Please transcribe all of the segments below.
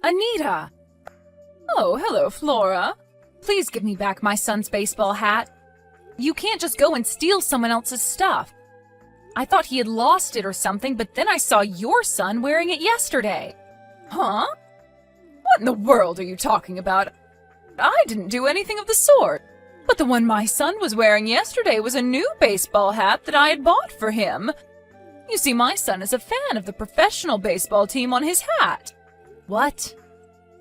Anita! Oh, hello, Flora. Please give me back my son's baseball hat. You can't just go and steal someone else's stuff. I thought he had lost it or something, but then I saw your son wearing it yesterday. Huh? What in the world are you talking about? I didn't do anything of the sort. But the one my son was wearing yesterday was a new baseball hat that I had bought for him. You see, my son is a fan of the professional baseball team on his hat. What?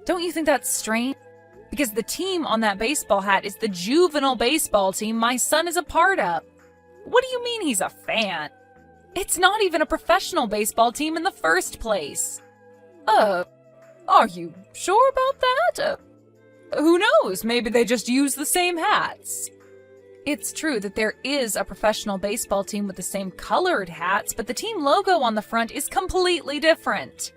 Don't you think that's strange? Because the team on that baseball hat is the juvenile baseball team my son is a part of. What do you mean he's a fan? It's not even a professional baseball team in the first place. Are you sure about that? Who knows? Maybe they just use the same hats. It's true that there is a professional baseball team with the same colored hats, but the team logo on the front is completely different.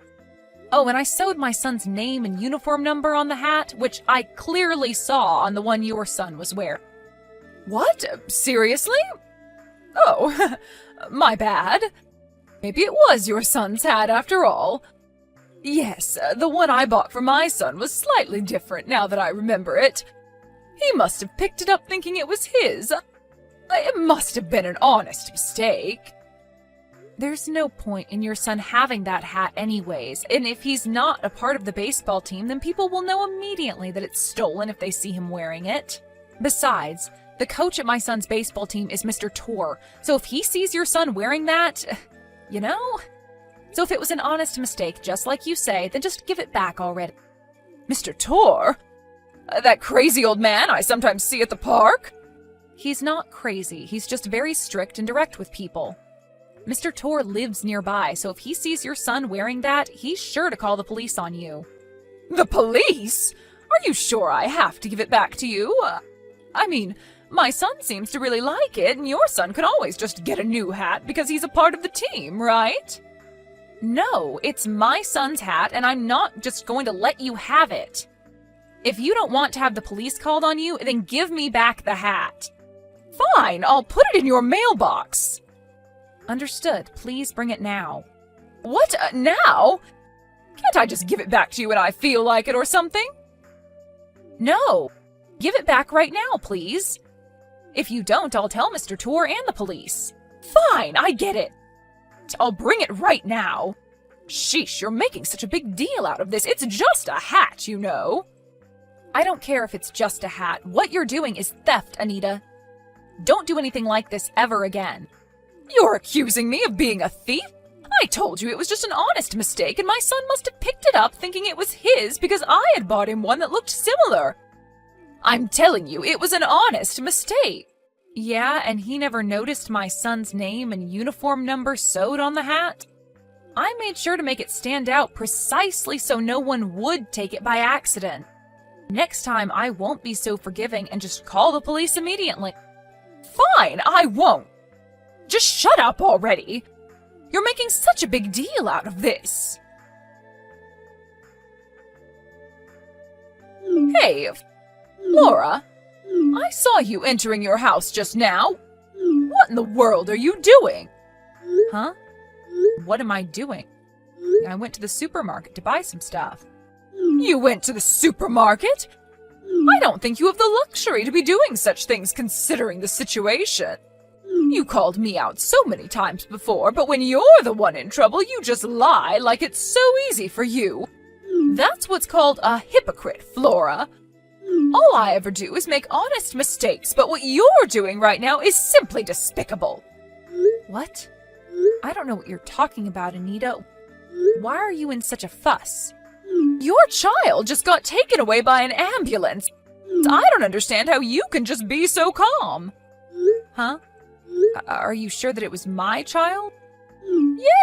Oh, and I sewed my son's name and uniform number on the hat, which I clearly saw on the one your son was wearing. What? Seriously? Oh, my bad. Maybe it was your son's hat after all. Yes, the one I bought for my son was slightly different now that I remember it. He must have picked it up thinking it was his. It must have been an honest mistake. There's no point in your son having that hat anyways, and if he's not a part of the baseball team, then people will know immediately that it's stolen if they see him wearing it. Besides, the coach at my son's baseball team is Mr. Tor, so if he sees your son wearing that, you know? So if it was an honest mistake, just like you say, then just give it back already. Mr. Tor? That crazy old man I sometimes see at the park? He's not crazy, he's just very strict and direct with people. Mr. Tor lives nearby, so if he sees your son wearing that, he's sure to call the police on you. The police? Are you sure I have to give it back to you? I mean, my son seems to really like it, and your son can always just get a new hat because he's a part of the team, right? No, it's my son's hat, and I'm not just going to let you have it. If you don't want to have the police called on you, then give me back the hat. Fine, I'll put it in your mailbox. Understood. Please bring it now. What? Now? Can't I just give it back to you when I feel like it or something? No. Give it back right now, please. If you don't, I'll tell Mr. Tor and the police. Fine, I get it. I'll bring it right now. Sheesh, you're making such a big deal out of this. It's just a hat, you know. I don't care if it's just a hat. What you're doing is theft, Anita. Don't do anything like this ever again. You're accusing me of being a thief? I told you it was just an honest mistake, and my son must have picked it up thinking it was his because I had bought him one that looked similar. I'm telling you, it was an honest mistake. Yeah, and he never noticed my son's name and uniform number sewed on the hat? I made sure to make it stand out precisely so no one would take it by accident. Next time, I won't be so forgiving and just call the police immediately. Fine, I won't. Just shut up already. You're making such a big deal out of this. Hey, Flora, I saw you entering your house just now. What in the world are you doing? Huh? What am I doing? I went to the supermarket to buy some stuff. You went to the supermarket? I don't think you have the luxury to be doing such things considering the situation. You called me out so many times before, but when you're the one in trouble, you just lie like it's so easy for you. That's what's called a hypocrite, Flora. All I ever do is make honest mistakes, but what you're doing right now is simply despicable. What? I don't know what you're talking about, Anita. Why are you in such a fuss? Your child just got taken away by an ambulance. I don't understand how you can just be so calm. Huh? Are you sure that it was my child?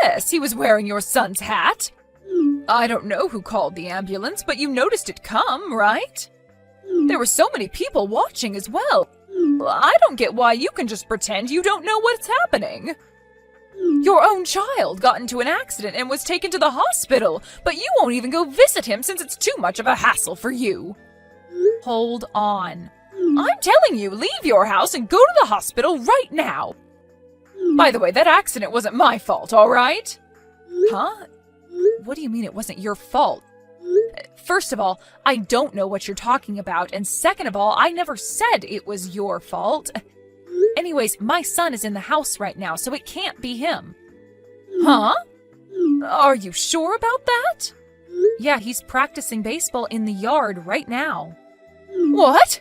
Yes, he was wearing your son's hat. I don't know who called the ambulance, but you noticed it come, right? There were so many people watching as well. I don't get why you can just pretend you don't know what's happening. Your own child got into an accident and was taken to the hospital, but you won't even go visit him since it's too much of a hassle for you. Hold on. I'm telling you, leave your house and go to the hospital right now. By the way, that accident wasn't my fault, all right? Huh? What do you mean it wasn't your fault? First of all, I don't know what you're talking about, and second of all, I never said it was your fault. Anyways, my son is in the house right now, so it can't be him. Huh? Are you sure about that? Yeah, he's practicing baseball in the yard right now. What?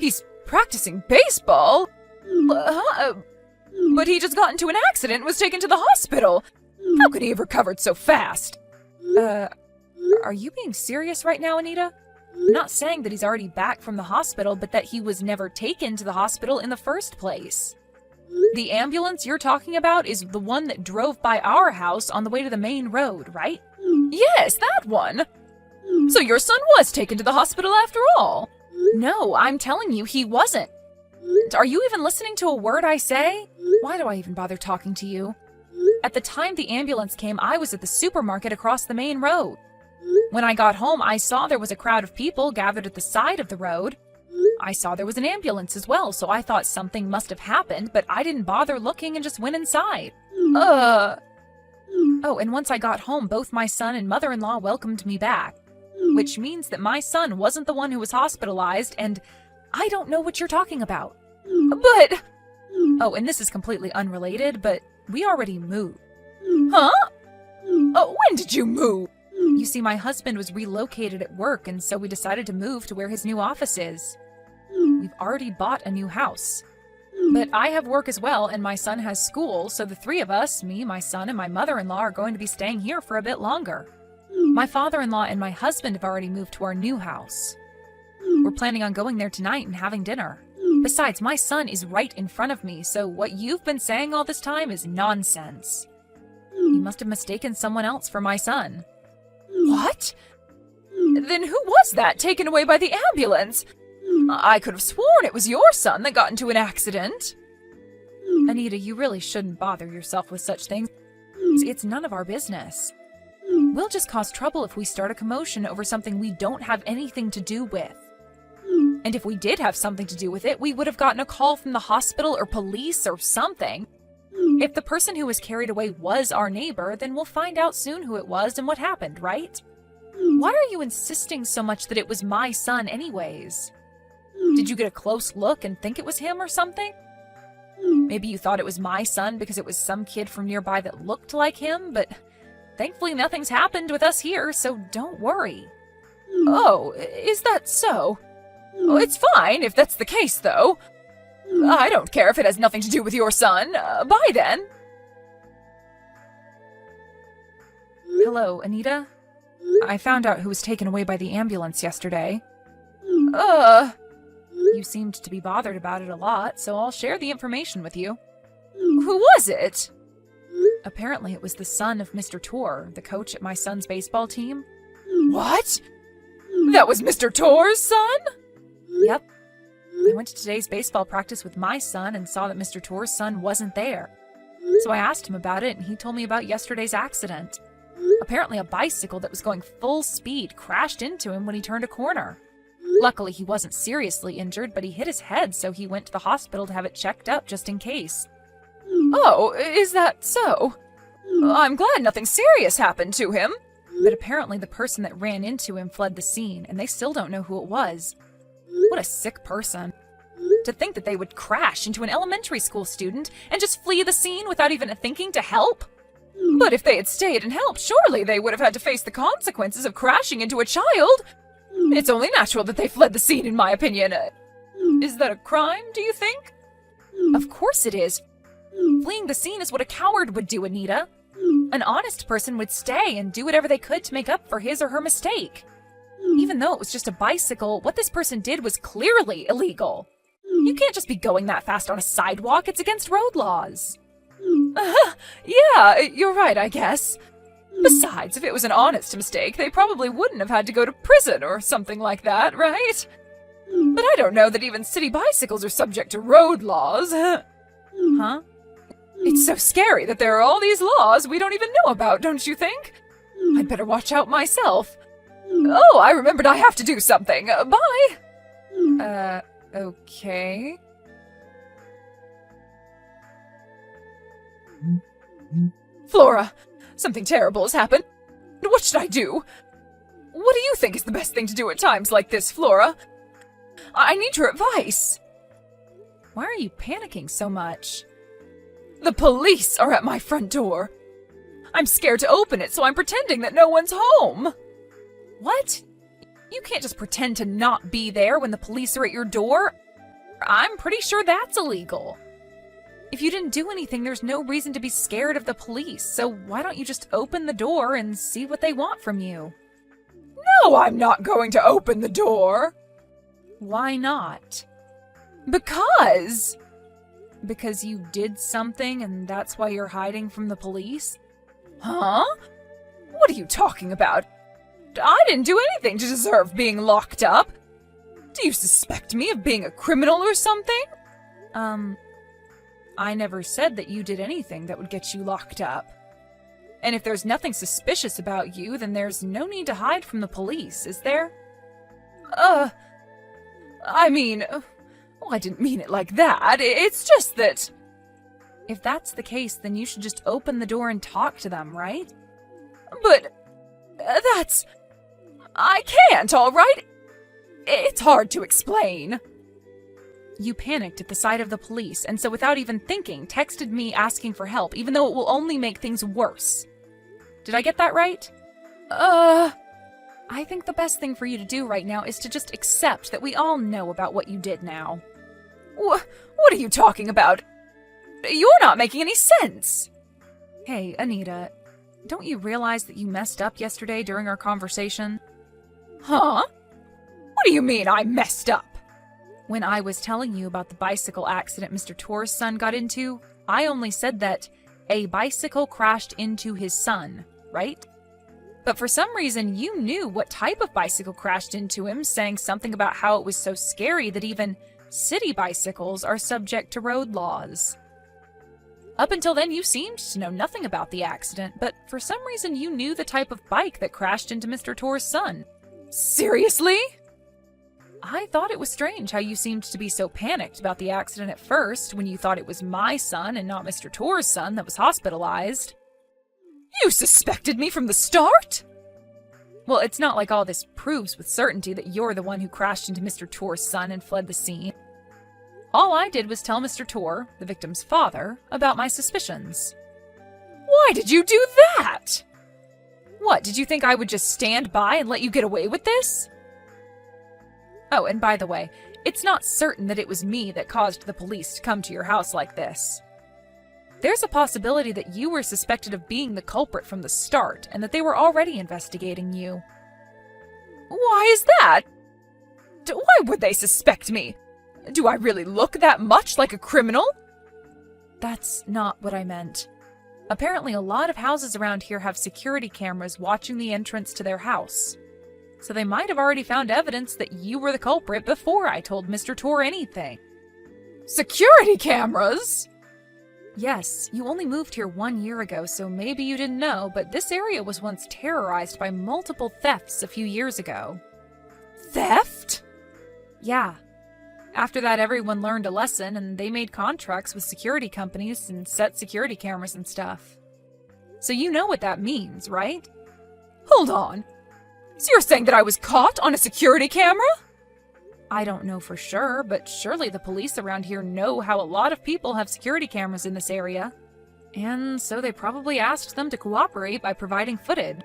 He's practicing baseball? But he just got into an accident and was taken to the hospital. How could he have recovered so fast? Are you being serious right now, Anita? I'm not saying that he's already back from the hospital, but that he was never taken to the hospital in the first place. The ambulance you're talking about is the one that drove by our house on the way to the main road, right? Yes, that one. So your son was taken to the hospital after all? No, I'm telling you, he wasn't. Are you even listening to a word I say? Why do I even bother talking to you? At the time the ambulance came, I was at the supermarket across the main road. When I got home, I saw there was a crowd of people gathered at the side of the road. I saw there was an ambulance as well, so I thought something must have happened, but I didn't bother looking and just went inside. Oh, and once I got home, both my son and mother-in-law welcomed me back, which means that my son wasn't the one who was hospitalized, and I don't know what you're talking about. But... Oh, and this is completely unrelated, but we already moved. Huh? Oh, when did you move? You see, my husband was relocated at work, and so we decided to move to where his new office is. We've already bought a new house. But I have work as well, and my son has school, so the three of us, me, my son, and my mother-in-law, are going to be staying here for a bit longer. My father-in-law and my husband have already moved to our new house. We're planning on going there tonight and having dinner. Besides, my son is right in front of me, so what you've been saying all this time is nonsense. You must have mistaken someone else for my son. What? Then who was that taken away by the ambulance? I could have sworn it was your son that got into an accident. Anita, you really shouldn't bother yourself with such things. It's none of our business. We'll just cause trouble if we start a commotion over something we don't have anything to do with. And if we did have something to do with it, we would have gotten a call from the hospital or police or something. If the person who was carried away was our neighbor, then we'll find out soon who it was and what happened, right? Why are you insisting so much that it was my son anyways? Did you get a close look and think it was him or something? Maybe you thought it was my son because it was some kid from nearby that looked like him, but thankfully nothing's happened with us here, so don't worry. Oh, is that so? Oh, it's fine if that's the case, though. I don't care if it has nothing to do with your son. Bye, then. Hello, Anita? I found out who was taken away by the ambulance yesterday. You seemed to be bothered about it a lot, so I'll share the information with you. Who was it? Apparently it was the son of Mr. Tor, the coach at my son's baseball team. What? That was Mr. Tor's son? Yep. I went to today's baseball practice with my son and saw that Mr. Tor's son wasn't there. So I asked him about it, and he told me about yesterday's accident. Apparently a bicycle that was going full speed crashed into him when he turned a corner. Luckily, he wasn't seriously injured, but he hit his head, so he went to the hospital to have it checked up just in case. Oh, is that so? I'm glad nothing serious happened to him. But apparently the person that ran into him fled the scene, and they still don't know who it was. What a sick person. To think that they would crash into an elementary school student and just flee the scene without even thinking to help. But if they had stayed and helped, surely they would have had to face the consequences of crashing into a child. It's only natural that they fled the scene, in my opinion. Is that a crime, do you think? Of course it is. Fleeing the scene is what a coward would do, Anita. An honest person would stay and do whatever they could to make up for his or her mistake. Even though it was just a bicycle, what this person did was clearly illegal. You can't just be going that fast on a sidewalk. It's against road laws. Yeah, you're right, I guess. Besides, if it was an honest mistake, they probably wouldn't have had to go to prison or something like that, right? But I don't know that even city bicycles are subject to road laws. Huh? It's so scary that there are all these laws we don't even know about, don't you think? I'd better watch out myself. Oh, I remembered I have to do something. Bye. Okay. Flora, something terrible has happened. What should I do? What do you think is the best thing to do at times like this, Flora? I need your advice. Why are you panicking so much? The police are at my front door. I'm scared to open it, so I'm pretending that no one's home. What? You can't just pretend to not be there when the police are at your door. I'm pretty sure that's illegal. If you didn't do anything, there's no reason to be scared of the police, so why don't you just open the door and see what they want from you? No, I'm not going to open the door. Why not? Because you did something and that's why you're hiding from the police? Huh? What are you talking about? I didn't do anything to deserve being locked up. Do you suspect me of being a criminal or something? I never said that you did anything that would get you locked up. And if there's nothing suspicious about you, then there's no need to hide from the police, is there? I didn't mean it like that. It's just that... If that's the case, then you should just open the door and talk to them, right? But... I can't, all right? It's hard to explain. You panicked at the sight of the police, and so without even thinking, texted me asking for help, even though it will only make things worse. Did I get that right? I think the best thing for you to do right now is to just accept that we all know about what you did now. What are you talking about? You're not making any sense. Hey, Anita, don't you realize that you messed up yesterday during our conversation? Huh? What do you mean I messed up? When I was telling you about the bicycle accident Mr. Torr's son got into, I only said that a bicycle crashed into his son, right? But for some reason, you knew what type of bicycle crashed into him, saying something about how it was so scary that even city bicycles are subject to road laws. Up until then, you seemed to know nothing about the accident, but for some reason you knew the type of bike that crashed into Mr. Torr's son. Seriously? I thought it was strange how you seemed to be so panicked about the accident at first, when you thought it was my son and not Mr. Torr's son that was hospitalized. You suspected me from the start? Well, it's not like all this proves with certainty that you're the one who crashed into Mr. Torr's son and fled the scene. All I did was tell Mr. Torr, the victim's father, about my suspicions. Why did you do that? What, did you think I would just stand by and let you get away with this? Oh, and by the way, it's not certain that it was me that caused the police to come to your house like this. There's a possibility that you were suspected of being the culprit from the start, and that they were already investigating you. Why is that? Why would they suspect me? Do I really look that much like a criminal? That's not what I meant. Apparently, a lot of houses around here have security cameras watching the entrance to their house. So they might have already found evidence that you were the culprit before I told Mr. Torr anything. Security cameras? Yes, you only moved here 1 year ago, so maybe you didn't know, but this area was once terrorized by multiple thefts a few years ago. Theft? Yeah. After that, everyone learned a lesson, and they made contracts with security companies and set security cameras and stuff. So you know what that means, right? Hold on. So you're saying that I was caught on a security camera? I don't know for sure, but surely the police around here know how a lot of people have security cameras in this area. And so they probably asked them to cooperate by providing footage.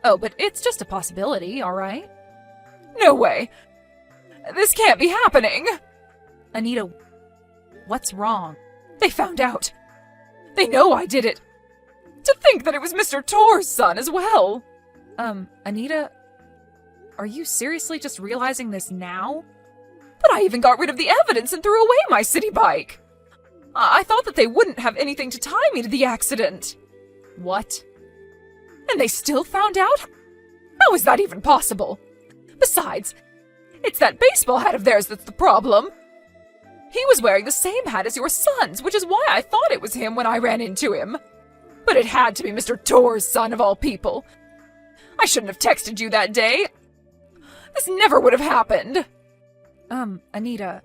Oh, but it's just a possibility, all right? No way. This can't be happening. Anita, what's wrong? They found out. They know I did it. To think that it was Mr. Torr's son as well. Anita, are you seriously just realizing this now? But I even got rid of the evidence and threw away my city bike. I thought that they wouldn't have anything to tie me to the accident. What? And they still found out? How is that even possible? Besides, it's that baseball hat of theirs that's the problem. He was wearing the same hat as your son's, which is why I thought it was him when I ran into him. But it had to be Mr. Torr's son of all people. I shouldn't have texted you that day. This never would have happened. Anita,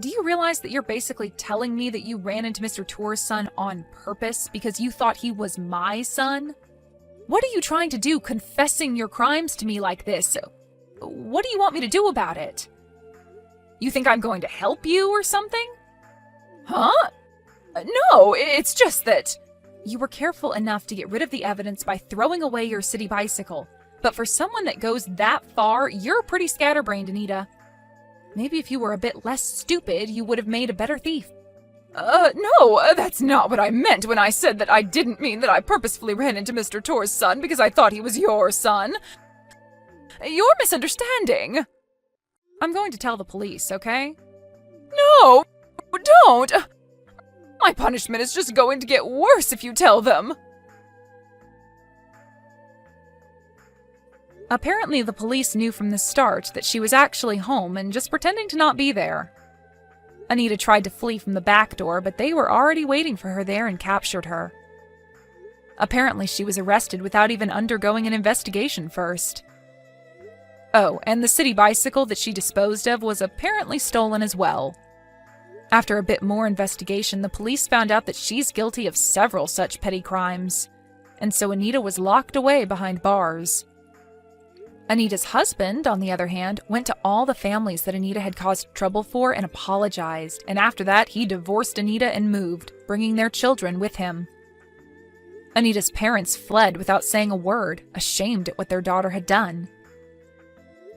do you realize that you're basically telling me that you ran into Mr. Torr's son on purpose because you thought he was my son? What are you trying to do confessing your crimes to me like this? What do you want me to do about it? You think I'm going to help you or something? Huh? No, it's just that you were careful enough to get rid of the evidence by throwing away your city bicycle. But for someone that goes that far, you're pretty scatterbrained, Anita. Maybe if you were a bit less stupid, you would have made a better thief. No, that's not what I meant when I said that. I didn't mean that I purposefully ran into Mr. Torr's son because I thought he was your son. You're misunderstanding. I'm going to tell the police, okay? No, don't! My punishment is just going to get worse if you tell them. Apparently, the police knew from the start that she was actually home and just pretending to not be there. Anita tried to flee from the back door, but they were already waiting for her there and captured her. Apparently, she was arrested without even undergoing an investigation first. Oh, and the city bicycle that she disposed of was apparently stolen as well. After a bit more investigation, the police found out that she's guilty of several such petty crimes, and so Anita was locked away behind bars. Anita's husband, on the other hand, went to all the families that Anita had caused trouble for and apologized, and after that he divorced Anita and moved, bringing their children with him. Anita's parents fled without saying a word, ashamed at what their daughter had done.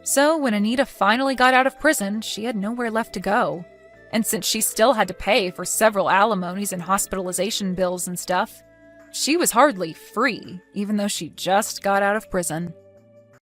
So when Anita finally got out of prison, she had nowhere left to go. And since she still had to pay for several alimonies and hospitalization bills and stuff, she was hardly free, even though she just got out of prison.